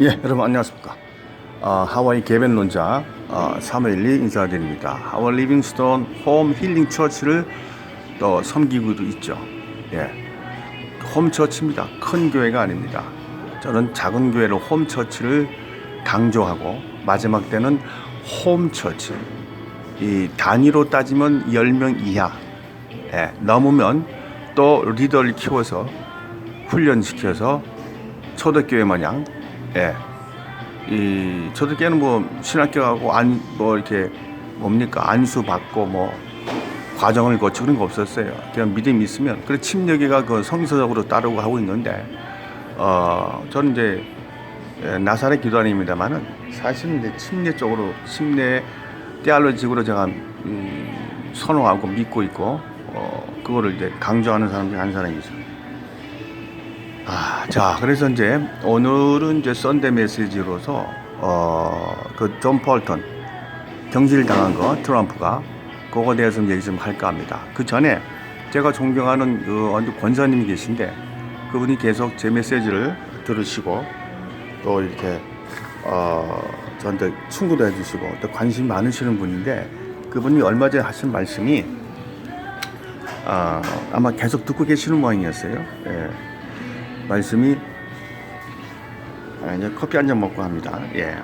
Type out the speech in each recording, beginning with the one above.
예, 여러분 안녕하십니까. 하와이 개변론자 사무엘리 인사드립니다. 하와이 리빙스톤 홈 힐링 처치를 또 섬기고도 있죠. 예, 홈 처치입니다. 큰 교회가 아닙니다. 저는 작은 교회로 홈 처치를 강조하고 마지막 때는 홈 처치. 이 단위로 따지면 10명 이하. 예, 넘으면 또 리더를 키워서 훈련시켜서 초대교회 마냥, 예, 이 초대교회는 뭐 신학교하고 뭐 이렇게 뭡니까 안수 받고 뭐 과정을 거치고 그런 거 없었어요. 그냥 믿음이 있으면 그래 침례교가 그 성서적으로 따르고 하고 있는데 저는 이제 나사렛 기도원입니다만은 사실은 이제 침례 쪽으로 침례 테올로직으로 제가 선호하고 믿고 있고 그거를 이제 강조하는 사람 중에 한 사람이죠. 자, 그래서 이제 오늘은 이제 썬데이 메시지로서 그 존 폴턴 경질 당한 거 트럼프가 그거에 대해서 얘기 좀 할까 합니다. 그 전에 제가 존경하는 그 어느 권사님이 계신데 그분이 계속 제 메시지를 들으시고 또 이렇게 저한테 충고도 해주시고 또 관심이 많으시는 분인데 그분이 얼마 전에 하신 말씀이 아마 계속 듣고 계시는 모양이었어요. 예. 말씀이 이제 커피 한 잔 먹고 합니다. 예.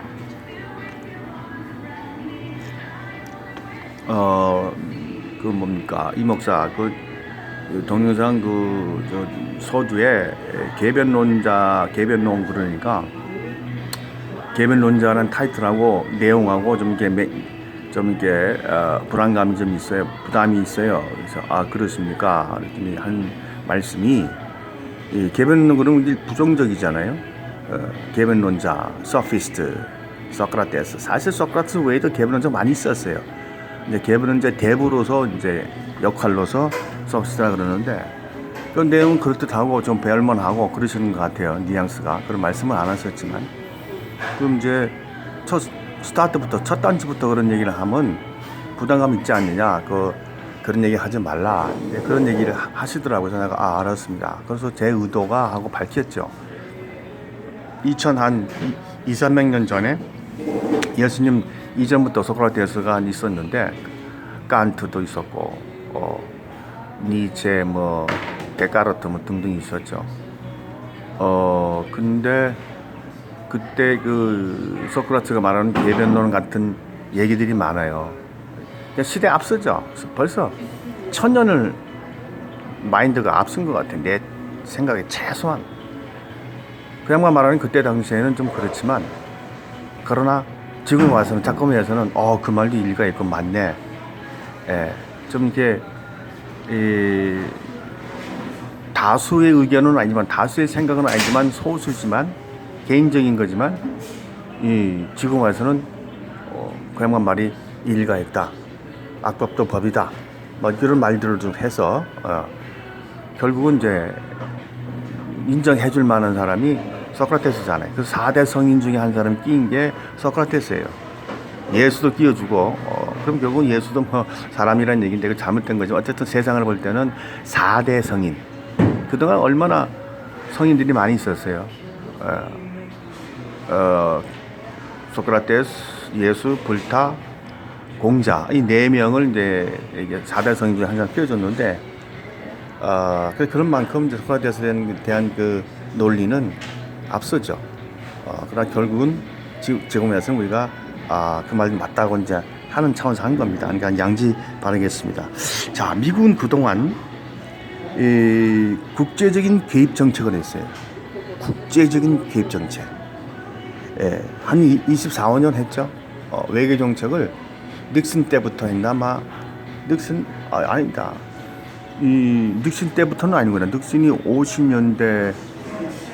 그 뭡니까 이 목사 그 동영상 서두에 개변론 그러니까 개변론자라는 타이틀하고 내용하고 좀 이렇게 불안감이 좀 있어요. 부담이 있어요. 그래서 그렇습니까? 그랬더니 한 말씀이 이 개변론은 부정적이잖아요. 개변론자, 소피스트, 소크라테스. 사실 소크라테스 외에도 개변론자 많이 있었어요. 이제 개변론자 대부로서 이제 역할로서 소피스트라 그러는데 그 내용은 그럴듯하고 좀 배울만하고 그러시는 것 같아요. 뉘앙스가 그런 말씀은 안 하셨지만 그럼 이제 스타트부터 첫 단추부터 그런 얘기를 하면 부담감 있지 않느냐 그런 얘기 하지 말라. 그런 얘기를 하시더라고요. 내가 알았습니다. 그래서 제 의도가 하고 밝혔죠. 2,300년 전에 예수님 이전부터 소크라테스가 있었는데 칸트도 있었고 니체 데카르트 등등 있었죠. 근데 그때 그 소크라테스가 말하는 개변론 같은 얘기들이 많아요. 시대 앞서죠. 벌써 1000년을 마인드가 앞선 것 같아. 내 생각에 최소한. 그 양반 말하는 그때 당시에는 좀 그렇지만 그러나 지금 와서는 작품에서는 그 말도 일리가 있고 맞네. 예, 좀 이렇게 다수의 의견은 아니지만 다수의 생각은 아니지만 소수지만 개인적인 거지만 지금 와서는 그 양반 말이 일리가 있다. 악법도 법이다. 이런 말들을 좀 해서 결국은 이제 인정해 줄 만한 사람이 소크라테스잖아요. 그 4대 성인 중에 한 사람이 끼인 게 소크라테스예요. 예수도 끼워주고 그럼 결국은 예수도 사람이란 얘기인데 그 잘못된 거죠. 어쨌든 세상을 볼 때는 4대 성인. 그동안 얼마나 성인들이 많이 있었어요. 소크라테스, 예수, 불타, 공자 이 4명을 이제 4대 성인 중에 한 사람 끼워줬는데 그런 만큼 이제 소크라테스에 대한 그 논리는 앞서죠. 그러나 결국은 지금에서는 우리가 그 말이 맞다고 이제 하는 차원에서 한 겁니다. 그러니까 양지 바르겠습니다. 자, 미국은 그동안 이 국제적인 개입 정책을 했어요. 국제적인 개입 정책. 예, 한 24~25년 했죠. 외교 정책을 닉슨 때부터 했나 닉슨 아니다. 이 닉슨 때부터는 아니구나. 닉슨이 50년대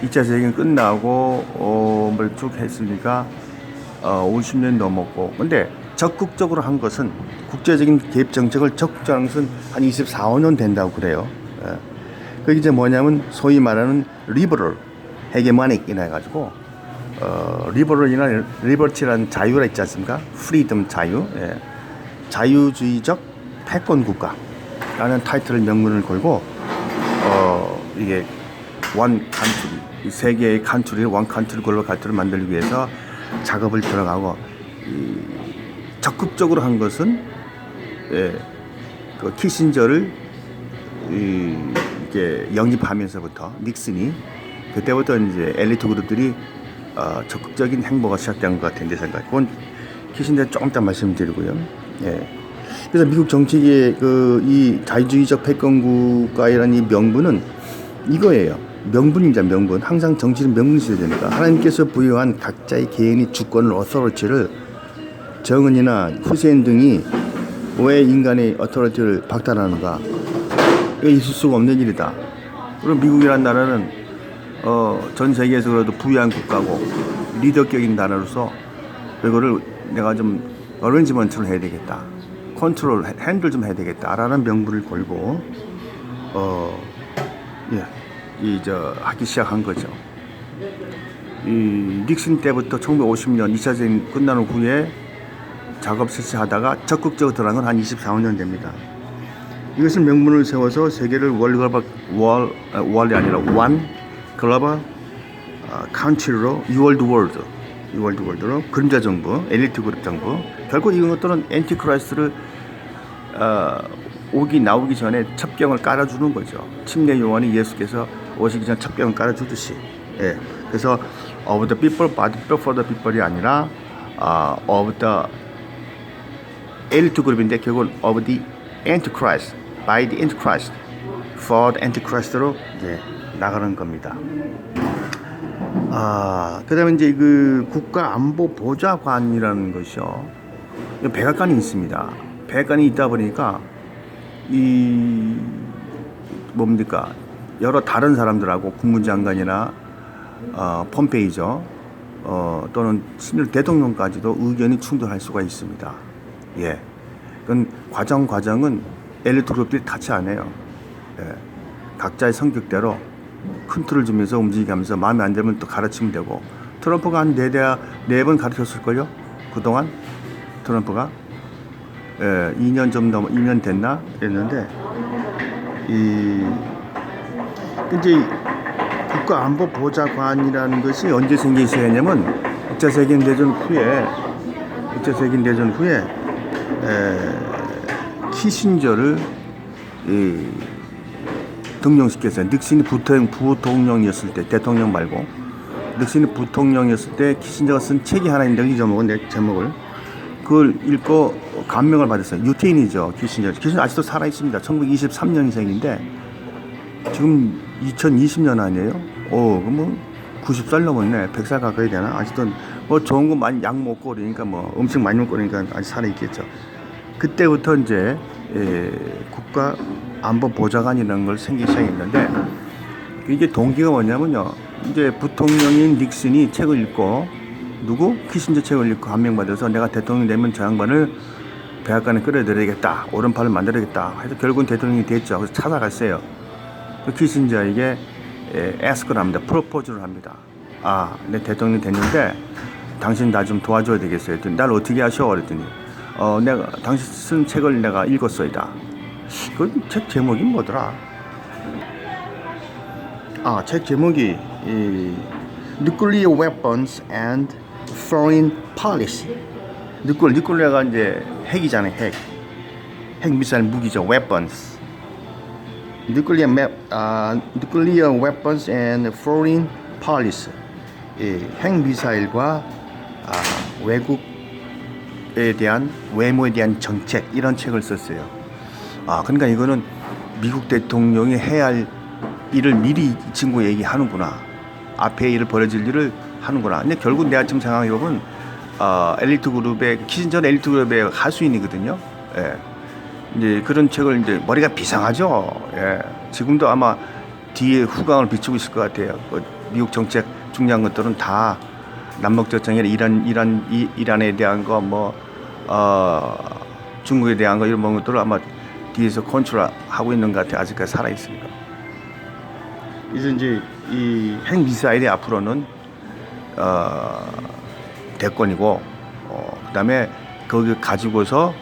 2차 세계대전 끝나고 뭘 쭉 했으니까 50년 넘었고 근데 적극적으로 한 것은 국제적인 개입 정책을 적극적으로 한 것은 한 24~25년 된다고 그래요. 예. 그게 이제 뭐냐면 소위 말하는 리버럴 헤게모닉이라 해가지고 리버럴이나 리버티라는 자유가 있지 않습니까? 프리덤 자유, 예. 자유주의적 패권 국가라는 타이틀을 명분을 걸고 이게 원 컨트리, 이 세계의 컨트리, 원 컨트리 글로벌 컨트리를 만들기 위해서 작업을 들어가고 적극적으로 한 것은 그 키신저를 이렇게 영입하면서부터 닉슨이 그때부터 이제 엘리트 그룹들이 적극적인 행보가 시작된 것 같은데 생각. 그건 키신저 조금 더 말씀드리고요. 예. 그래서 미국 정치계의 이 자유주의적 패권국가이라는 이 명분은 이거예요. 명분입니다. 명분. 항상 정치는 명분이 있어야 되니까. 하나님께서 부여한 각자의 개인의 주권을 어서러치를 정은이나 후세인 등이 왜 인간의 어토리티를 박탈하는가? 이거 있을 수가 없는 일이다. 그리고 미국이라는 나라는 전 세계에서 그래도 부유한 국가고 리더격인 나라로서 이거를 내가 좀 어레인지먼트를 해야 되겠다. 컨트롤, 핸들 좀 해야 되겠다라는 명분을 걸고 하기 시작한 거죠. 이 닉슨 때부터 1950년 2차 대전 끝난 후에 작업 실시하다가 적극적으로 들어간 건 한 24년 됩니다. 이것을 명분을 세워서 세계를 월이 아니라 원 글로벌 컨트리로 월드로 그림자 정부, 엘리트 그룹 정부. 결국 이런 것들은 엔티크라이스트를 나오기 전에 첩경을 깔아주는 거죠. 침례 요한이 예수께서 오시기 전 첩경을 깔아주듯이. 예. 그래서 of the people, but for the people이 아니라 of the 엘리트 그룹인데 결국은 of the antichrist, by the antichrist, for the antichrist로 이제 나가는 겁니다. 그다음에 이제 그 국가안보보좌관이라는 것이요. 백악관이 있습니다. 백악관이 있다 보니까 이 뭡니까? 여러 다른 사람들하고 국무장관이나 폼페이죠. 또는 신일 대통령까지도 의견이 충돌할 수가 있습니다. 예. 그건 과정은 엘리트 그룹들이 타치 안 해요. 예. 각자의 성격대로 큰 틀을 주면서 움직이면서 마음에 안 들면 또 가르치면 되고. 트럼프가 한 4번 가르쳤을걸요? 그동안 트럼프가 2년 좀 넘어 2년 됐나? 그랬는데 이제 국가안보보좌관이라는 것이 언제 생긴 시냐면 2차 세계대전 후에 키신저를 등용시켰어요. 닉슨이 부통령이었을 때, 대통령 말고 닉슨이 부통령이었을 때 키신저가 쓴 책이 하나 있는데 잊어먹은 내 제목을 그걸 읽고 감명을 받았어요. 유태인이죠. 키신저 아직도 살아있습니다. 1923년생인데 지금 2020년 아니에요? 그럼 90살 넘었네. 100살 가까이 되나? 아직도 뭐 좋은 거 많이 약 먹고 그러니까 뭐 음식 많이 먹고 그러니까 아직 살아있겠죠. 그때부터 이제 국가안보보좌관이라는 걸 생기기 시작했는데 이게 동기가 뭐냐면요. 이제 부통령인 닉슨이 책을 읽고 키신저 책을 읽고 감명받아서 내가 대통령이 되면 저 양반을 백악관에 끌어들여야겠다. 오른팔을 만들어야겠다. 해서 결국은 대통령이 됐죠. 그래서 찾아갔어요. 키신저에게 에스크를 합니다. 프로포즈를 합니다. 내 대통령이 됐는데 당신 나 좀 도와줘야 되겠어요. 날 어떻게 하셔? 그랬더니 내가 당신 쓴 책을 내가 읽었어이다. 그 책 제목이 뭐더라? 책 제목이 Nuclear Weapons and Foreign Policy. 누클리어가 이제 핵이잖아요. 핵 미사일 무기죠. Weapons. Nuclear Weapons and Foreign Policy. 핵 미사일과 외모에 대한 정책 이런 책을 썼어요. 그러니까 이거는 미국 대통령이 해야 할 일을 미리 이 친구 얘기하는구나. 앞에 일을 벌어질 일을 하는구나. 근데 결국 내가 지금 생각해 보면 엘리트 그룹의 키신저 엘리트 그룹의 하수인이거든요. 예. 이제 그런 책을 이제 머리가 비상하죠. 예. 지금도 아마 뒤에 후광을 비추고 있을 것 같아요. 미국 정책 중요한 것들은 다 남북전쟁이나 이란에 대한 거 중국에 대한 거 이런 것들을 아마 뒤에서 컨트롤하고 있는 것 같아요. 아직까지 살아 있습니다. 그래서 이제 이 핵 미사일이 앞으로는 대권이고 그다음에 거기 가지고서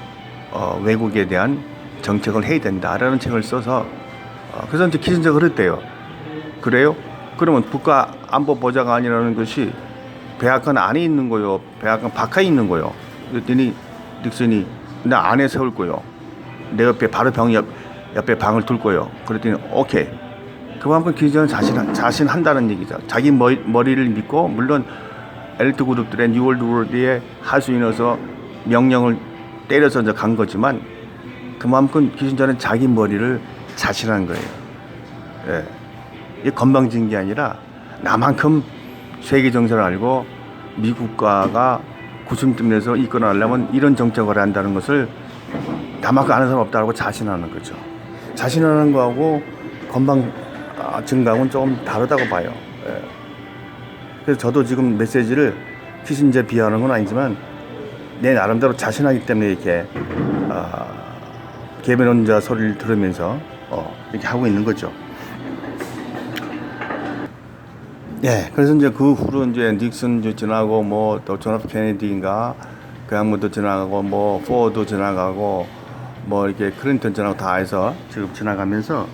외국에 대한 정책을 해야 된다라는 책을 써서 그래서 이제 키신저가 그랬대요. 그래요? 그러면 국가안보보좌관이라는 것이 백악관 안에 있는 거요, 백악관 바깥에 있는 거요. 그랬더니 닉슨이 나 안에 세울 거요. 내 옆에 바로 옆에 방을 둘 거요. 그랬더니 오케이. 그만큼 기자는 자신한다는 얘기죠. 자기 머리를 믿고, 물론 엘리트 그룹들의 뉴월드워드에 하수인어서 명령을 때려서 이제 간 거지만 그만큼 기신자는 자기 머리를 자신한 거예요. 예. 이게 건방진 게 아니라 나만큼 세계 정세를 알고 미국과가 구심점에서 이끌어내려면 이런 정책을 한다는 것을 나만큼 아는 사람 없다고 자신하는 거죠. 자신하는 거하고 증강은 조금 다르다고 봐요. 예. 그래서 저도 지금 메시지를 키신저 비하하는 건 아니지만 내 나름대로 자신하기 때문에 이렇게 개변론자 소리를 들으면서 이렇게 하고 있는 거죠. 예, 그래서 이제 그 후로 이제 닉슨 지나고 뭐 또 존 F 케네디인가 그 양반도 지나가고 뭐 포드 지나가고 뭐 이렇게 클린턴 지나고 다 해서 지금 지나가면서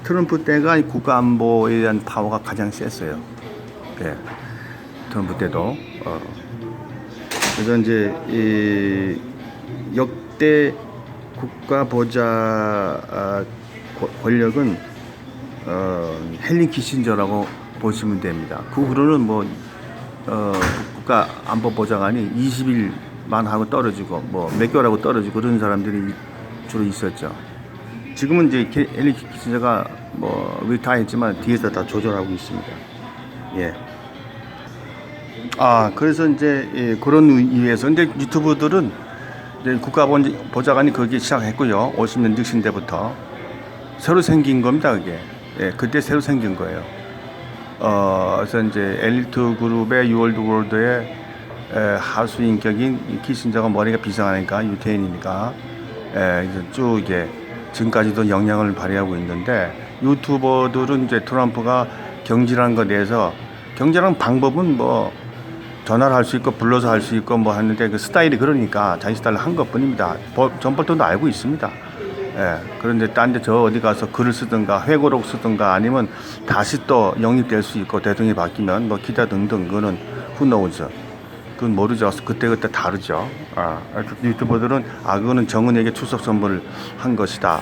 트럼프 때가 국가안보에 대한 파워가 가장 셌어요. 예, 트럼프 때도. 그래서 이제 이 역대 국가보좌 권력은 헨리 키신저라고 보시면 됩니다. 그 후로는 뭐 국가안보보좌관이 20일만 하고 떨어지고 뭐 몇 개월 하고 떨어지고 그런 사람들이 주로 있었죠. 지금은 이제 헨리 키신저가 뭐 리타했지만 뒤에서 다 조절하고 있습니다. 예. 그래서 이제 그런 이유에서 근데 유튜브들은 이제 국가보좌관이 거기 시작했고요. 50년 닉슨 때부터 새로 생긴 겁니다. 그게. 예, 그때 새로 생긴 거예요. 그래서 이제 엘리트 그룹의 뉴월드워드의 하수인격인 키신저가 머리가 비상하니까 유태인이니까 이제 쭉 이게 지금까지도 영향을 발휘하고 있는데 유튜버들은 이제 트럼프가 경질한 것에 대해서 경질한 방법은 뭐 전화를 할 수 있고 불러서 할 수 있고 뭐 하는데 그 스타일이 그러니까 자기 스타일을 한 것뿐입니다. 존 볼턴도 알고 있습니다. 예, 그런데 딴 데 저 어디 가서 글을 쓰든가 회고록 쓰든가 아니면 다시 또 영입될 수 있고 대통령이 바뀌면 뭐 기타 등등 그거는 who knows. 그건 모르죠. 그때그때 다르죠. 유튜버들은 그거는 정은에게 출석 선물을 한 것이다.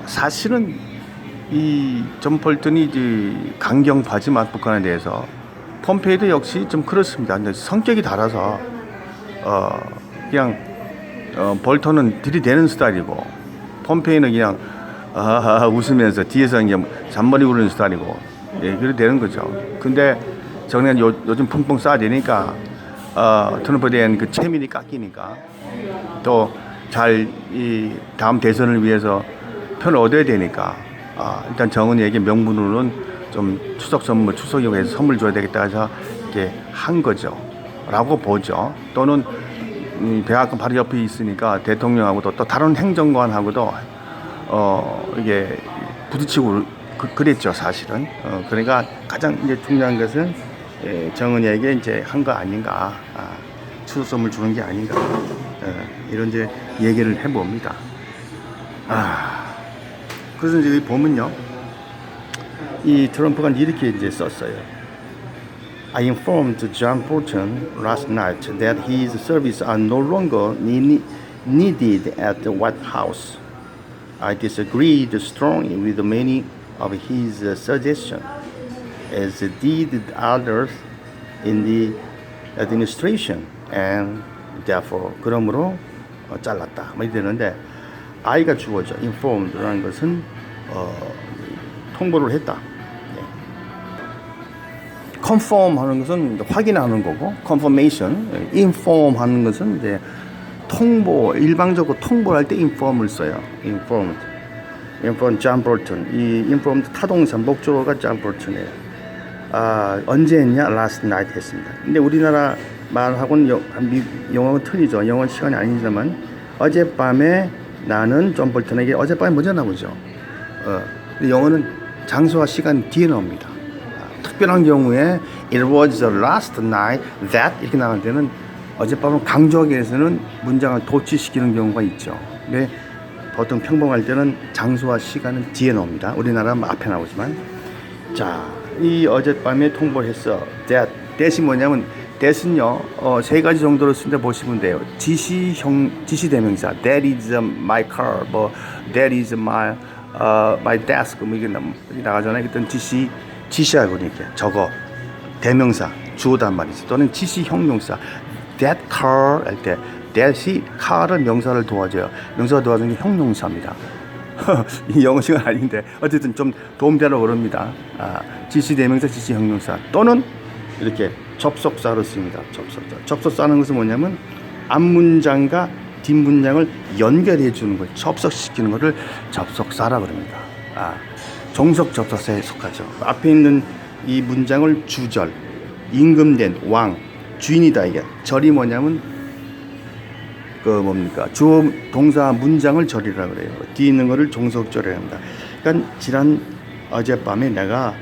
사실은 이 존 볼턴이 이제 강경파지만 북한에 대해서 폼페이도 역시 좀 그렇습니다. 근데 성격이 달라서 그냥 볼턴은 들이대는 스타일이고 폼페이는 그냥 웃으면서 뒤에서 이제 잔머리 굴리는 스타일이고 그래 되는 거죠. 근데 정말 요즘 펑펑 쏴대니까 트럼프에 대한 그 체면이 깎이니까 또 잘 이 다음 대선을 위해서 편을 얻어야 되니까 일단 정은이에게 명분으로는 좀 추석이고 해서 선물 줘야 되겠다 해서 이렇게 한 거죠. 라고 보죠. 또는 백악관 바로 옆에 있으니까 대통령하고도 또 다른 행정관하고도 이게 부딪히고 그랬죠, 사실은. 그러니까 가장 이제 중요한 것은 정은이에게 이제 한 거 아닌가. 추석 선물 주는 게 아닌가. 이런 이제 얘기를 해봅니다. 그래서 이제 보면요. 이 트럼프가 이렇게 이제 썼어요. I informed John Bolton last night that his services are no longer needed at the White House. I disagreed strongly with many of his suggestions, as did others in the administration, and therefore 그러므로 잘랐다. 뭐 이러는데 I가 주어져. informed라는 것은 통보를 했다. conform 하는 것은 확인하는 거고, confirmation, inform 하는 것은 이제 일방적으로 통보를 할 때 inform을 써요. informed John Bolton. 이 informed 타동사 목적어가 John Bolton이에요. 언제 했냐? last night 했습니다. 근데 우리나라 말하고는 영어는 틀리죠. 영어는 시간이 아니지만 어젯밤에 나는 존 볼턴에게 어젯밤에 먼저 나오죠. 영어는 장소와 시간 뒤에 나옵니다. 특별한 경우에 it was the last night that 이렇게 나갈 때는 어젯밤을 강조하기 위해서는 문장을 도치시키는 경우가 있죠. 근데 보통 평범할 때는 장소와 시간은 뒤에 나옵니다. 우리나라는 앞에 나오지만 자 이 어젯밤에 통보했어. that이 뭐냐면 that은요 세 가지 정도로 쓴다 보시면 돼요. 지시 대명사 that is my car, 뭐 that is my desk, 뭐 이게 나가잖아요. 그때 지시하고 이렇게 적어 대명사 주어단 말이지. 또는 지시 형용사 that car 할 때 that이 car을 명사를 도와줘요. 명사가 도와주는 게 형용사입니다. 이 영어 시간 아닌데 어쨌든 좀 도움되라고 그럽니다. 지시 대명사, 지시 형용사 또는 이렇게 접속사로 쓰입니다. 접속사는 것은 뭐냐면 앞 문장과 뒷 문장을 연결해 주는 걸 접속시키는 것을 접속사라고 합니다. 종속 접속사에 속하죠. 앞에 있는 이 문장을 주절, 임금된 왕, 주인이다 이게 절이 뭐냐면 주어 동사 문장을 절이라 그래요. 뒤에 있는 거를 종속절이라 합니다. 그러니까 지난 어젯밤에 내가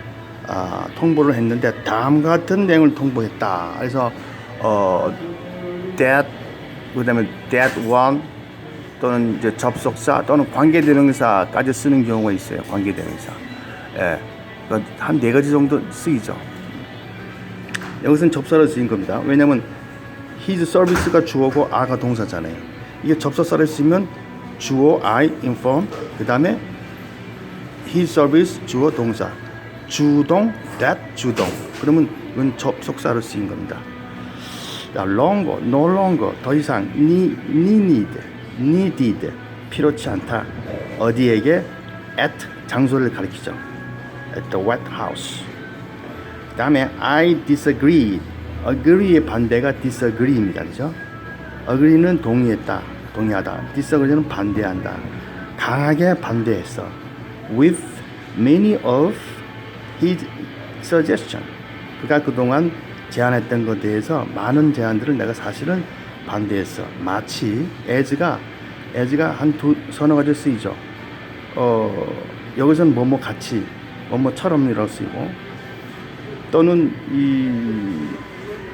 통보를 했는데 다음 같은 내용을 통보했다. 그래서 that 그다음에 that one 또는 이제 접속사 또는 관계대명사까지 쓰는 경우가 있어요. 관계대명사. 예. 한 네 가지 정도 쓰이죠. 여기서는 접사로 쓰인 겁니다. 왜냐면 his service가 주어고 are가 동사잖아요. 이게 접속사를 쓰면 주어 I inform 그 다음에 his service 주어 동사 주동 that 주동 그러면 이건 접속사로 쓰인 겁니다. longer, no longer 더 이상 needed 필요치 않다. 어디에게 at 장소를 가리키죠. at the White House. 그 다음에 I disagree agree의 반대가 disagree입니다. 그죠? agree는 동의하다. disagree는 반대한다. 강하게 반대했어. with many of his suggestion. 그가 그동안 제안했던 것에 대해서 많은 제안들을 내가 사실은 반대했어. 마치 as가 한 서너 가지 쓰이죠. 여기서는 뭐뭐 같이, 뭐뭐처럼이라고 쓰이고 또는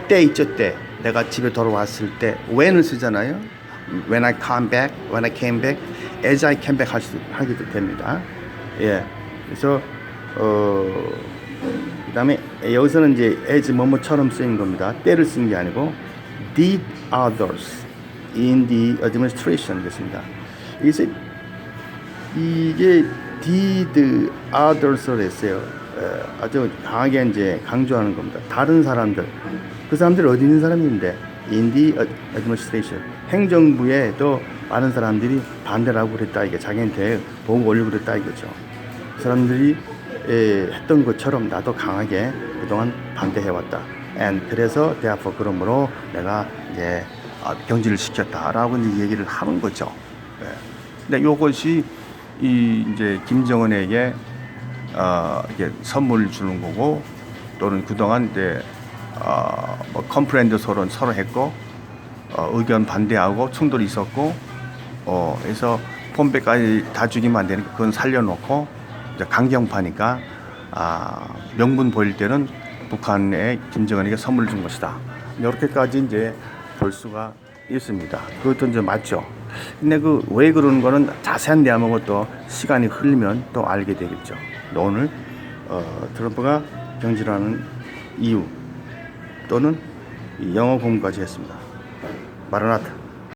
때 있죠. 때 내가 집에 돌아왔을 때 when을 쓰잖아요. when I came back as I came back 하기도 됩니다. 예. 그래서 그다음에 여기서는 이제 as 뭐뭐처럼 쓰인 겁니다. 때를 쓴 게 아니고 did others in the administration 됐습니다. 이게 did others를 했어요. 아주 강하게 이제 강조하는 겁니다. 다른 사람들, 그 사람들이 어디 있는 사람인데 in the administration 행정부에도 많은 사람들이 반대를 하고 그랬다. 이게 자기한테 보고 올리고 그랬다 이거죠. 그 사람들이 했던 것처럼 나도 강하게 그동안 반대해왔다. and 그래서 therefore 그러므로 내가 이제 경질을 시켰다라고 이제 얘기를 하는 거죠. 근데 이것이 이제 김정은에게 이게 선물을 주는 거고 또는 그동안 이제 뭐 컴플레인도 서로 했고 의견 반대하고 충돌이 있었고 그래서 폰백까지 다 죽이면 안 되니까 그건 살려놓고 이제 강경파니까 명분 보일 때는 북한에 김정은에게 선물을 준 것이다. 이렇게까지 이제 볼 수가 있습니다. 그것도 이제 맞죠. 근데 왜 그러는 거는 자세한 내용은 또 시간이 흐르면 또 알게 되겠죠. 오늘 트럼프가 경질하는 이유 또는 영어 공부까지 했습니다. 마라나타.